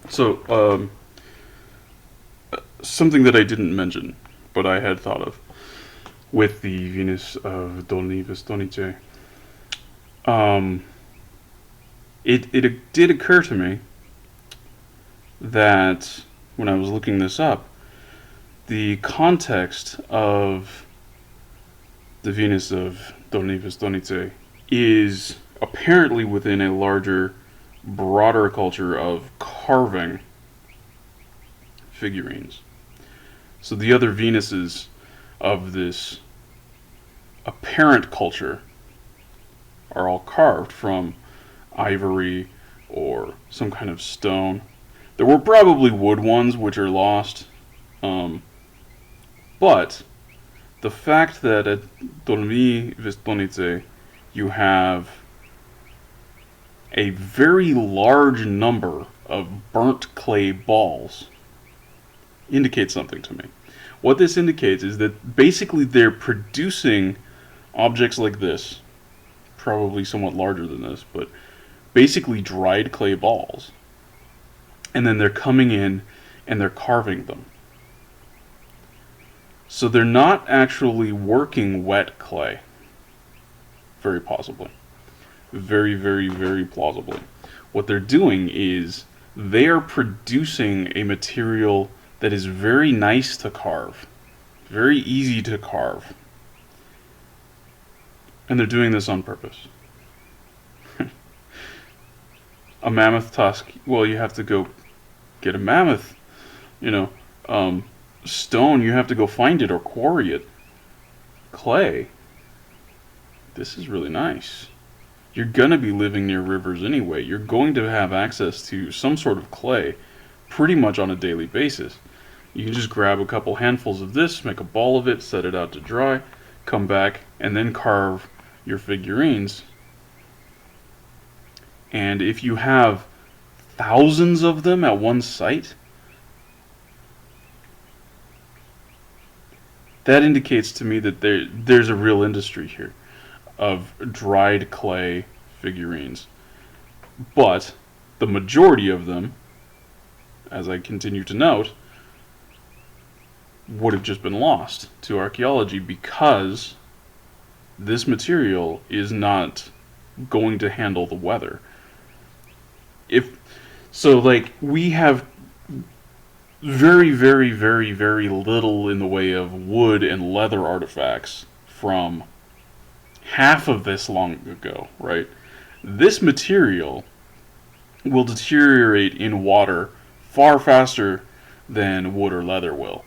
So, something that I didn't mention, but I had thought of with the Venus of Dolni Vestonice. Um, it did occur to me that when I was looking this up, the context of the Venus of Dolni Vestonice is apparently within a larger, broader culture of carving figurines. So the other Venuses of this apparent culture are all carved from ivory or some kind of stone. There were probably wood ones which are lost, um, but the fact that at Dolmi Vestonice you have a very large number of burnt clay balls indicates something to me. What this indicates is that basically they're producing objects like this, probably somewhat larger than this, but basically dried clay balls. And then they're coming in and they're carving them. So they're not actually working wet clay. Very possibly. Very, very, very plausibly. What they're doing is they are producing a material that is very nice to carve, very easy to carve. And they're doing this on purpose. A mammoth tusk, well, you have to go get a mammoth, you know, um, stone, you have to go find it or quarry it. Clay, this is really nice. You're going to be living near rivers anyway. You're going to have access to some sort of clay pretty much on a daily basis. You can just grab a couple handfuls of this, make a ball of it, set it out to dry, come back, and then carve your figurines. And if you have thousands of them at one site, that indicates to me that there's a real industry here of dried clay figurines. But the majority of them, as I continue to note, would have just been lost to archaeology because this material is not going to handle the weather. If so, like, we have very, very, very, very little in the way of wood and leather artifacts from half of this long ago, right? This material will deteriorate in water far faster than wood or leather will.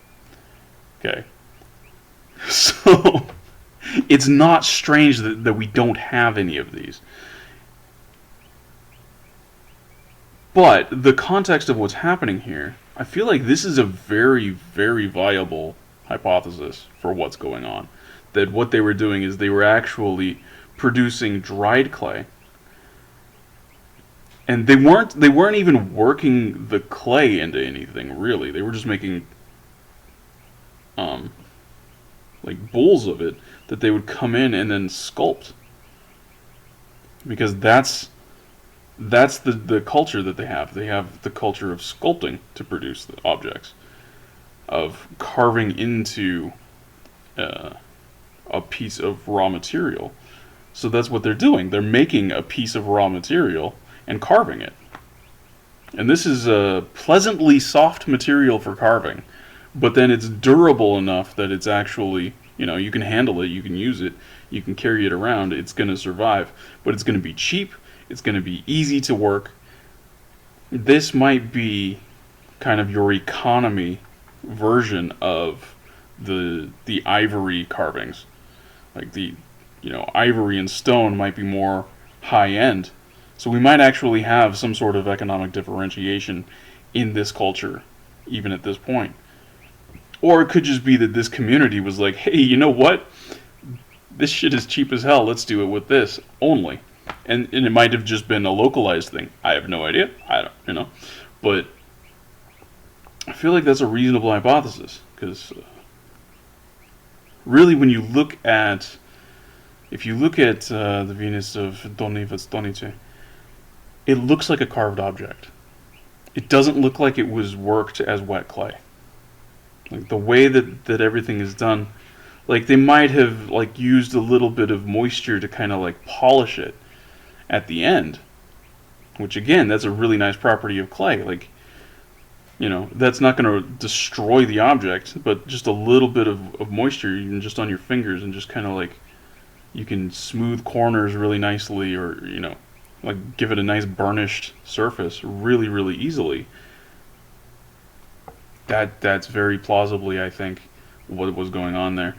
Okay. So, it's not strange that we don't have any of these. But the context of what's happening here, I feel like this is a very, very viable hypothesis for what's going on. That what they were doing is they were actually producing dried clay, and they weren't even working the clay into anything really. They were just making um, like bowls of it that they would come in and then sculpt, because that's the culture that they have. They have the culture of sculpting to produce the objects, of carving into uh, a piece of raw material. So that's what they're doing. They're making a piece of raw material and carving it. And this is a pleasantly soft material for carving, but then it's durable enough that it's actually, you can handle it, you can use it, you can carry it around, it's going to survive. But it's going to be cheap, it's going to be easy to work. This might be kind of your economy version of the ivory carvings. Like ivory and stone might be more high end. So we might actually have some sort of economic differentiation in this culture, even at this point. Or it could just be that this community was like, hey, you know what? This shit is cheap as hell. Let's do it with this only. And it might have just been a localized thing. I have no idea. I don't. But I feel like that's a reasonable hypothesis. Because really, when you look at, if you look at the Venus of Dolni Vestonice, it looks like a carved object. it doesn't look like it was worked as wet clay. Like the way that everything is done, like they might have like used a little bit of moisture to kind of like polish it at the end, which again, that's a really nice property of clay. Like, that's not going to destroy the object, but just a little bit of moisture, even just on your fingers, and just kind of like you can smooth corners really nicely, or like give it a nice burnished surface really, really easily. That's very plausibly, I think, what was going on there.